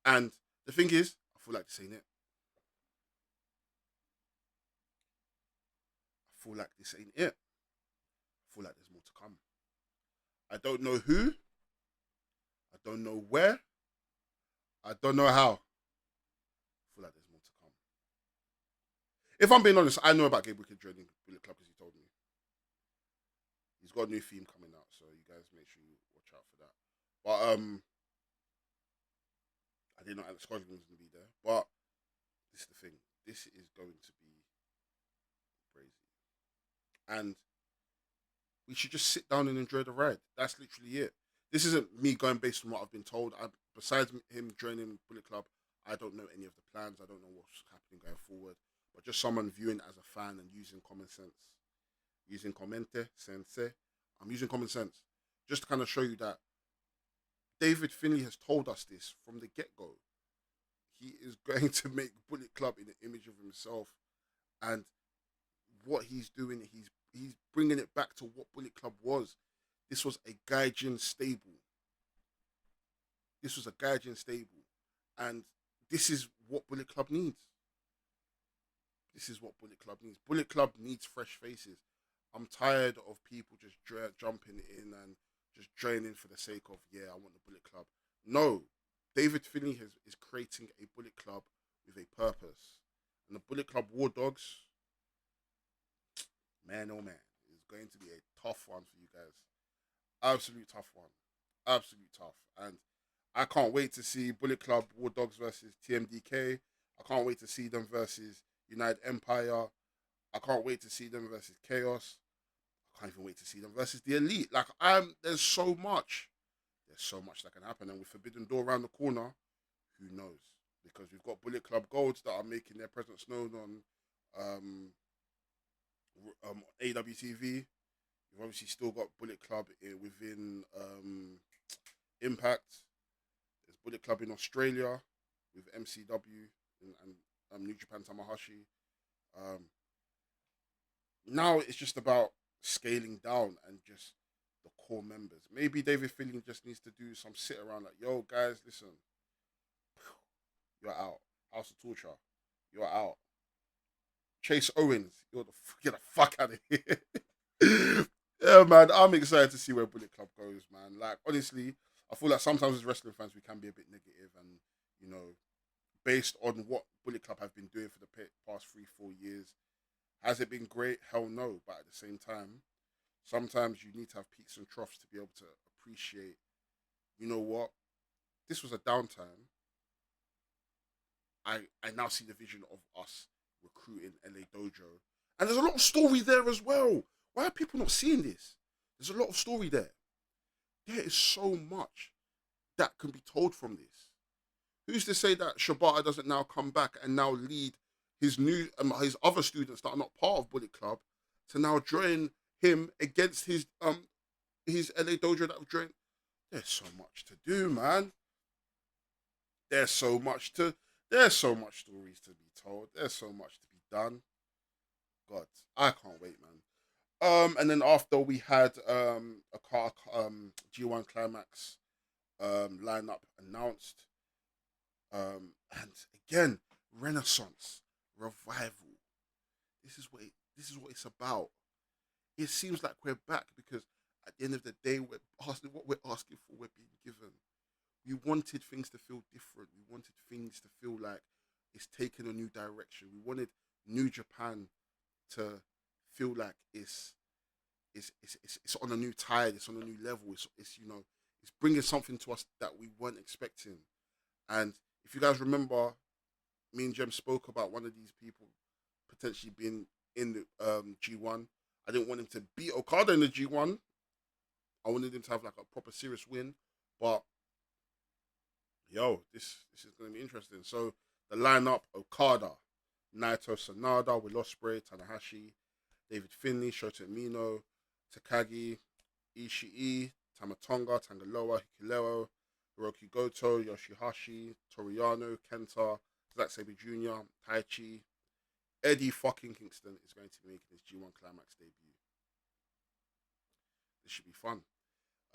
And the thing is, I feel like this ain't it. I feel like this ain't it. I feel like there's more to come. I don't know who. I don't know where. I don't know how. I feel like there's more to come. If I'm being honest, I know about Gabriel Kidd joining Bullet Club because he told me. He's got a new theme coming out, so you guys make sure you watch out for that. But I didn't know Alex Coughlin was going to be there. But this is the thing. This is going to be crazy. And we should just sit down and enjoy the ride. That's literally it. This isn't me going based on what I've been told. Besides him joining Bullet Club, I don't know any of the plans. I don't know what's happening going forward. But just someone viewing as a fan and using common sense. Using commente, sense. I'm using common sense. Just to kind of show you that David Finlay has told us this from the get-go. He is going to make Bullet Club in the image of himself. And what he's doing, he's bringing it back to what Bullet Club was. This was a Gaijin stable. This was a Gaijin stable. And this is what Bullet Club needs. This is what Bullet Club needs. Bullet Club needs fresh faces. I'm tired of people just jumping in and just joining for the sake of, yeah, I want the Bullet Club. No. David Finlay is creating a Bullet Club with a purpose. And the Bullet Club War Dogs, man, oh man, is going to be a tough one for you guys. Absolute tough one. Absolute tough. And I can't wait to see Bullet Club War Dogs versus TMDK. I can't wait to see them versus United Empire. I can't wait to see them versus Chaos. I can't even wait to see them versus the Elite. There's so much. There's so much that can happen. And with Forbidden Door around the corner, who knows? Because we've got Bullet Club Golds that are making their presence known on AWTV. You've obviously still got Bullet Club within Impact. There's Bullet Club in Australia with MCW and New Japan Tamahashi. Now it's just about scaling down and just the core members. Maybe David Finlay just needs to do some sit around like, yo, guys, listen. You're out. House of Torture. You're out. Chase Owens, get the fuck out of here. Yeah, man, I'm excited to see where Bullet Club goes, man. Like, honestly, I feel like sometimes as wrestling fans, we can be a bit negative and, based on what Bullet Club have been doing for the past 3-4 years. Has it been great? Hell no. But at the same time, sometimes you need to have peaks and troughs to be able to appreciate, you know what? This was a downtime. I now see the vision of us recruiting LA Dojo. And there's a lot of story there as well. Why are people not seeing this? There's a lot of story there. There is so much that can be told from this. Who's to say that Shibata doesn't now come back and now lead his his other students that are not part of Bullet Club to now join him against his LA Dojo that have joined? There's so much to do, man. There's so much stories to be told. There's so much to be done. God, I can't wait, man. And then after we had a G1 Climax lineup announced. And again, Renaissance, revival. This is what it's about. It seems like we're back because at the end of the day, what we're asking for, we're being given. We wanted things to feel different. We wanted things to feel like it's taken a new direction. We wanted New Japan to feel like it's on a new tide. It's on a new level. It's bringing something to us that we weren't expecting. And if you guys remember, me and Jem spoke about one of these people potentially being in the G1. I didn't want him to beat Okada in the G1. I wanted him to have like a proper serious win. But this is going to be interesting. So the lineup: Okada, Naito, Sanada, Will Ospreay, Tanahashi, David Finlay, Shota Umino, Takagi, Ishii, Tamatonga, Tangaloa, Hikuleo, Hiroki Goto, Yoshihashi, Toriano, Kenta, Zack Sabre Jr., Taichi, Eddie fucking Kingston is going to be making his G1 Climax debut. This should be fun.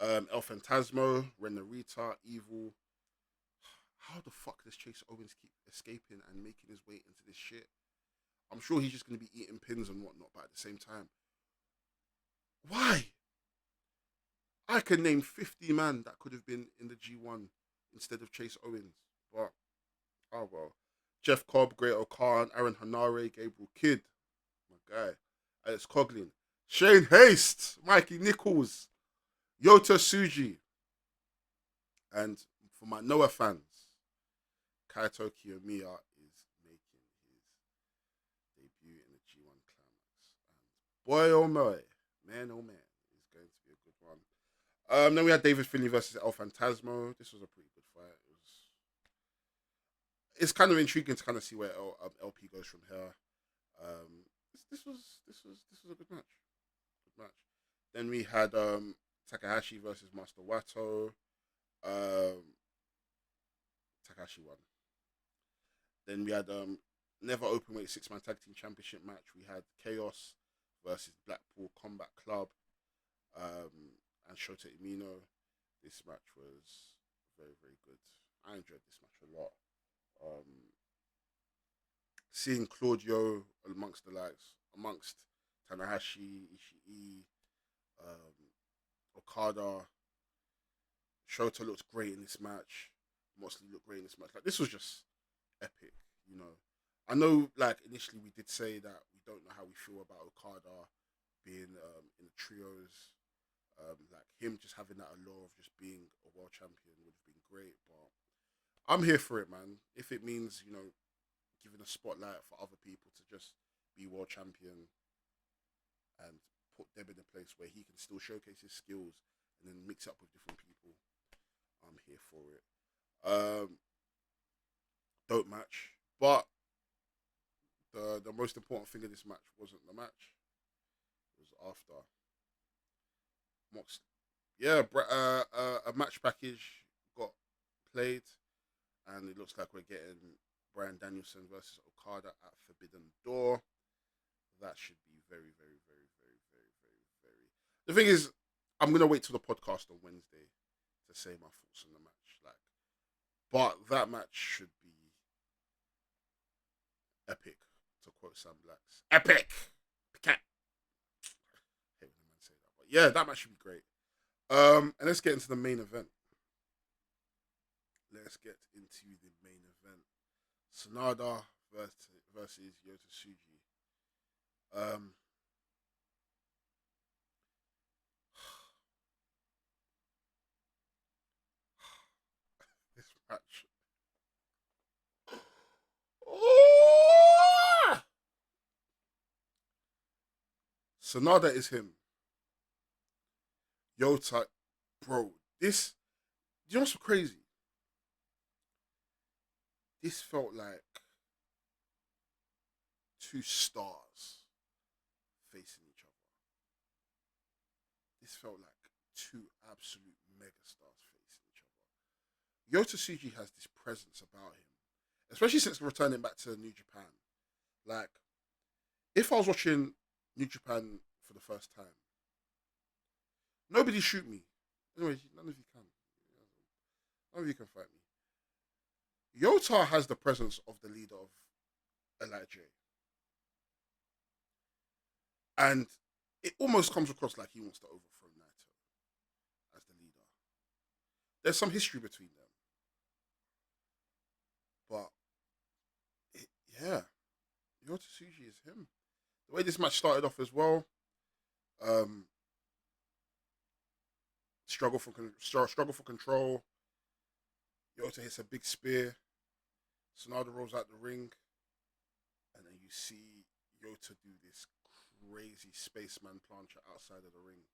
El Phantasmo, Ren Narita, Evil. How the fuck does Chase Owens keep escaping and making his way into this shit? I'm sure he's just going to be eating pins and whatnot, but at the same time, why? I can name 50 man that could have been in the G1 instead of Chase Owens. But, oh well. Jeff Cobb, Great O'Khan, Aaron Hanare, Gabriel Kidd, my guy, Alex Coughlin, Shane Haste, Mikey Nichols, Yota Tsuji. And for my Noah fans, Kaito Kiyomiya is making his debut in the G1 Climax. And boy oh man, it's going to be a good one. Then we had David Finlay versus El Phantasmo. This was a pretty good fight. It's kind of intriguing to kind of see where LP goes from here. This was a good match. Then we had Takahashi versus Master Wato. Takahashi won. Then we had Never Openweight 6-man Tag Team Championship match. We had Chaos versus Blackpool Combat Club and Shota Umino. This match was very, very good. I enjoyed this match a lot. Seeing Claudio amongst Tanahashi, Ishii, Okada, Shota looked great in this match. Moxley looked great in this match. Like, this was just epic, you know. I know, like, initially we did say that we don't know how we feel about Okada being in the trios. Like, him just having that allure of just being a world champion would have been great, but I'm here for it, man. If it means, you know, giving a spotlight for other people to just be world champion and put them in a place where he can still showcase his skills and then mix up with different people, I'm here for it. Dope match. But the most important thing of this match wasn't the match. It was after. A match package got played, and it looks like we're getting Bryan Danielson versus Okada at Forbidden Door. That should be very, very, very, very, very, very, very. The thing is, I'm gonna wait till the podcast on Wednesday to say my thoughts on the match. But that match should be epic, to quote Sam Blacks. Epic! I hate when the man say that. But yeah, that match should be great. And let's get into the main event. Sanada versus Yota Tsuji. Um, this match. Oh! Sonada is him. Yota, bro. This, you know what's so crazy? This felt like two stars facing each other. This felt like two absolute megastars facing each other. Yota Tsuji has this presence about him, especially since returning back to New Japan. Like, if I was watching New Japan for the first time, nobody shoot me. Anyway, none of you can. None of you can fight me. Yota has the presence of the leader of Elijah. And it almost comes across like he wants to overthrow Naito as the leader. There's some history between them. But, yeah, Yota Tsuji is him. The way this match started off as well, um, struggle for control. Yota hits a big spear. Sonada rolls out the ring. And then you see Yota do this crazy spaceman plancha outside of the ring.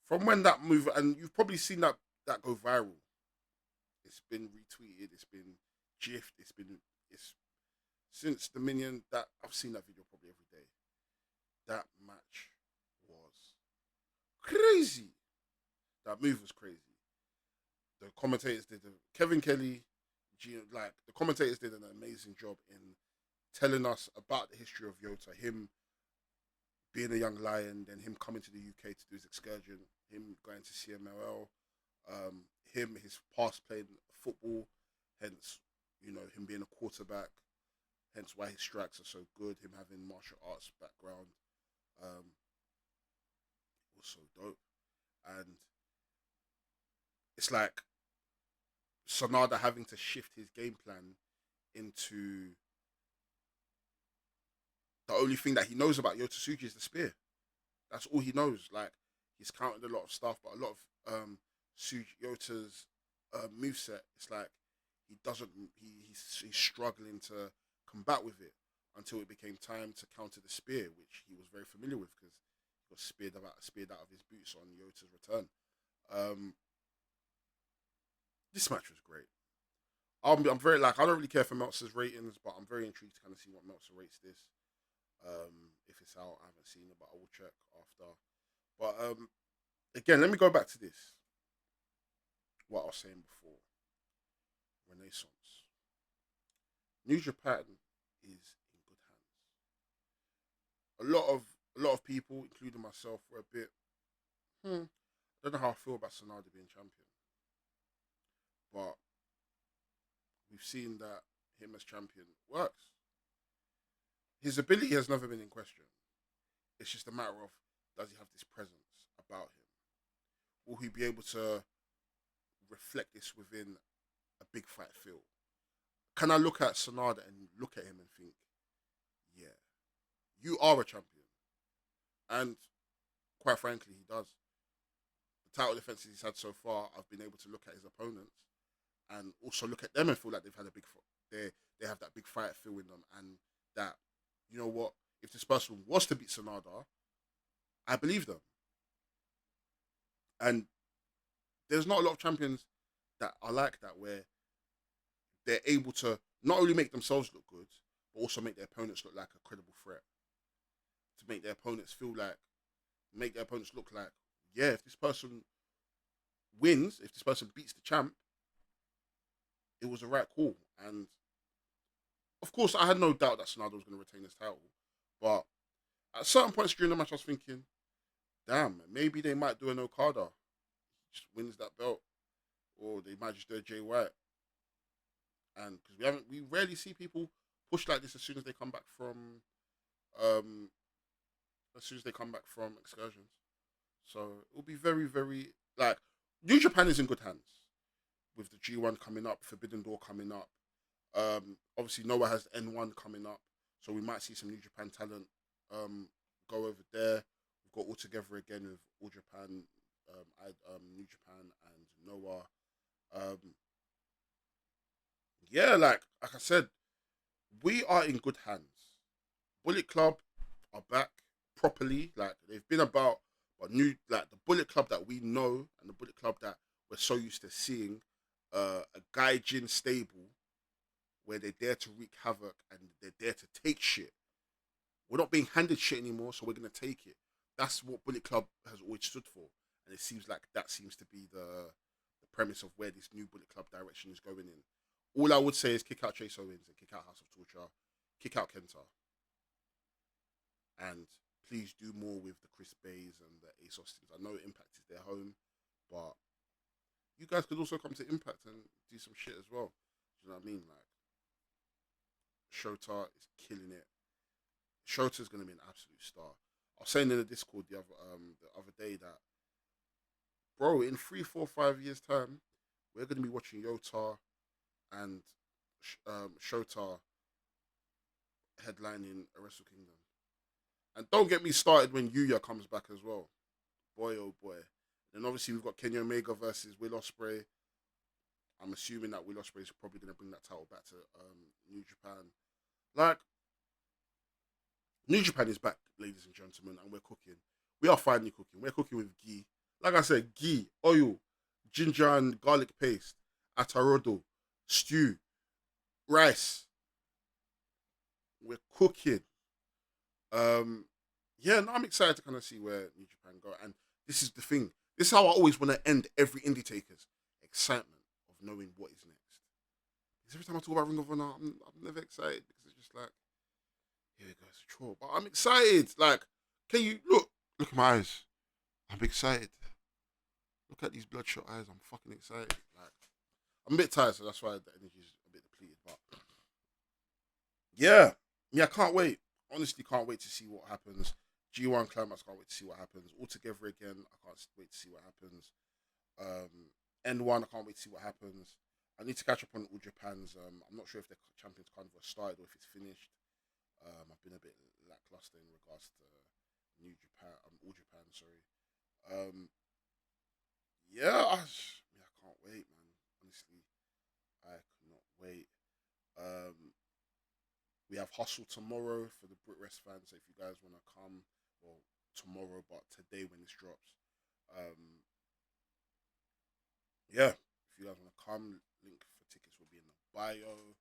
From when that move, and you've probably seen that go viral. It's been retweeted. It's been gifted. It's since Dominion that I've seen that video probably every day. That match was crazy. That move was crazy. The commentators did Kevin Kelly, like the commentators did an amazing job in telling us about the history of Yota, him being a young lion, then him coming to the UK to do his excursion, him going to CMLL, his past playing football, hence, him being a quarterback, hence why his strikes are so good, him having martial arts background, was so dope. And it's like Sonada having to shift his game plan into the only thing that he knows about Yota Tsuji is the spear. That's all he knows. Like, he's counted a lot of stuff, but a lot of Yota's moveset, it's like he doesn't. He's struggling to combat with it until it became time to counter the spear, which he was very familiar with because he got speared out of his boots on Yota's return. This match was great. I'm very I don't really care for Meltzer's ratings, but I'm very intrigued to kind of see what Meltzer rates this. If it's out, I haven't seen it, but I will check after. But again, let me go back to this. What I was saying before. Renaissance. New Japan is in good hands. A lot of people, including myself, were a bit. I don't know how I feel about Sonada being champion, but we've seen that him as champion works. His ability has never been in question. It's just a matter of, does he have this presence about him? Will he be able to reflect this within a big fight feel? Can I look at Sonada and look at him and think, yeah, you are a champion? And quite frankly, he does. The title defenses he's had so far, I've been able to look at his opponents and also look at them and feel like they've had a big they have that big fight feel in them, and that, you know what, if this person was to beat Sonada, I believe them. And there's not a lot of champions that are like that, where they're able to not only make themselves look good, but also make their opponents look like a credible threat. To make their opponents look like, yeah, if this person wins, if this person beats the champ, it was a right call. And of course, I had no doubt that Sonada was going to retain his title. But at certain points during the match, I was thinking, damn, maybe they might do an Okada. He just wins that belt. Or they might just do a Jay White. And because we rarely see people push like this as soon as they come back from excursions. So it will be very, very, like, New Japan is in good hands. with the G1 coming up, Forbidden Door coming up. Obviously, Noah has N1 coming up, so we might see some New Japan talent go over there. We've got All Together again with All Japan, New Japan, and Noah. Yeah, like I said, we are in good hands. Bullet Club are back properly. Like they've been about, but new like the Bullet Club that we know and the Bullet Club that we're so used to seeing, a Gaijin stable where they're there to wreak havoc and they're there to take shit. We're not being handed shit anymore, so we're gonna take it. That's what Bullet Club has always stood for, and it seems like that seems to be the premise of where this new Bullet Club direction is going in. All I would say is kick out Chase Owens and kick out House of Torture, kick out Kenta, and please do more with the Chris Bays and the Ace Austins. I know Impact is their home, but you guys could also come to Impact and do some shit as well. Do you know what I mean? Like Shota is killing it. Shota's gonna be an absolute star. I was saying in the Discord the other day that, bro, in 3, 4, 5 years time, we're gonna be watching Yota and Shota headlining a Wrestle Kingdom. And don't get me started when Yuya comes back as well. Boy, oh boy. Then obviously we've got Kenny Omega versus Will Ospreay. I'm assuming that Will Ospreay is probably going to bring that title back to New Japan. Like, New Japan is back, ladies and gentlemen, and we're cooking. We are finally cooking. We're cooking with ghee. Like I said, ghee, oil, ginger and garlic paste, atarodo, stew, rice. We're cooking. Yeah, no, I'm excited to kind of see where New Japan go. And this is the thing. This is how I always want to end every Indy Takers. Excitement of knowing what is next. Because every time I talk about Ring of Honor, I'm never excited because it's just like, here it goes, troll. But I'm excited. Like, can you look at my eyes? I'm excited. Look at these bloodshot eyes. I'm fucking excited. Like, I'm a bit tired, so that's why the energy is a bit depleted. But yeah, I can't wait. Honestly, can't wait to see what happens. G1 Climax, can't wait to see what happens. All Together again, I can't wait to see what happens. N1, I can't wait to see what happens. I need to catch up on All Japan's. I'm not sure if the Champions Carnival started or if it's finished. I've been a bit lackluster in regards to New Japan, All Japan, sorry. Yeah, I can't wait, man. Honestly, I cannot wait. We have Hustle tomorrow for the Brit Rest fans. So if you guys want to come, well, tomorrow, but today when this drops, yeah, if you guys want to come, link for tickets will be in the bio.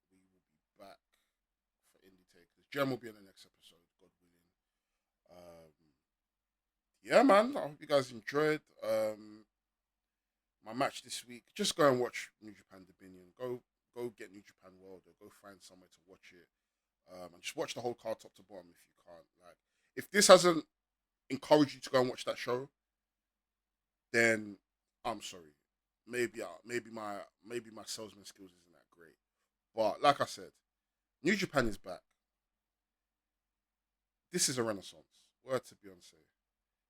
We will be back for Indy Takers. Jem will be in the next episode, God willing. Yeah, man, I hope you guys enjoyed my match this week. Just go and watch New Japan Dominion. Go get New Japan World or go find somewhere to watch it. And just watch the whole card top to bottom if you can't. Like, if this hasn't encouraged you to go and watch that show, then I'm sorry. Maybe my salesman skills isn't that great. But like I said, New Japan is back. This is a renaissance. Word to Beyonce.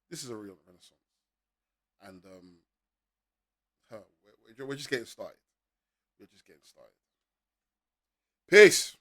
This is a real renaissance. And we're just getting started. We're just getting started. Peace.